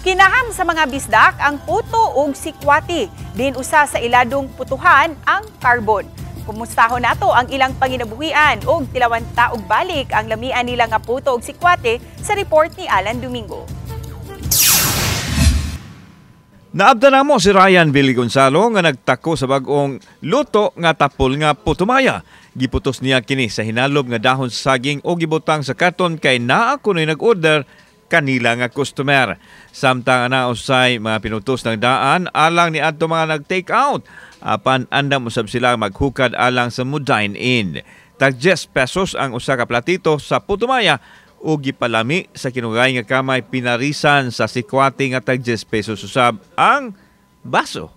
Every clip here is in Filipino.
Kinaham sa mga bisdak ang puto ug sikwati, din usa sa iladong putuhan ang carbon. Kumustahon nato ang ilang panginabuhian ug tilawanta og balik ang lamian nila nga puto ug sikwati sa report ni Alan Domingo. Naabda na mo si Ryan Billy Gonzalo nga nagtako sa bag-ong luto nga tapol nga putumaya. Giputos niya kini sa hinalob nga dahon sa saging o gibutang sa karton kay naa kunoy nag-order kanila nga customer. Samtang anausay mga pinutos ng daan alang ni adto mga nag-take out. Apan andam usab sila maghukad alang sa mo dine-in. Tag 10 pesos ang usa ka platito sa putumaya o gipalami sa kinugay nga kamay pinarisan sa sikwati nga tag 10 pesos usab ang baso.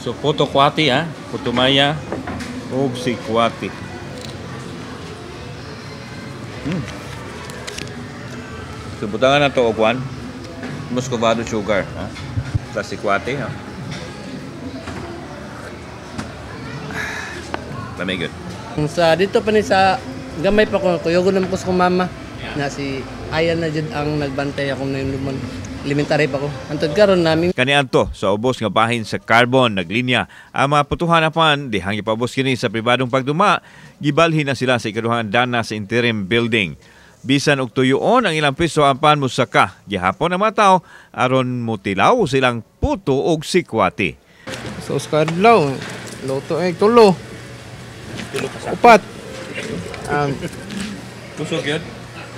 So puto kwati putumaya O sikwati. So butangan na to og kwan. Muscovado sugar, sa sikwati, Lamig good. Sa dito pa ni sa gamay pa ko, kuyogo naman ko sa mama na si Ayan na jud ang nagbantay ako na yung elementary pa ko. Antod karon namin Kaniadto sa ubos nga bahin sa carbon naglinya ang mga putuhan apan dihang ipabos kini sa pribadong pagduma, gibalhin na sila sa ikaduhang dana sa interim building. Bisan og tuyoon ang ilang piso apan musaka gihapon ang mga tao aron mutilaw silang puto og sikwati. So sa kadlaw, luto tulo. Upat. kusog yun.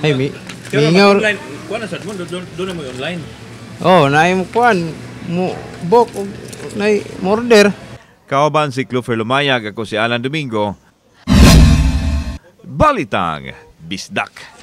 Ay mi. Kaya Mingaw. online, kuha na sa mo, doon na mo online. Oh, naay mo kuan mo bok nay order. Kauban si Clover Lumayag, ako si Alan Domingo. Balitang Bisdak.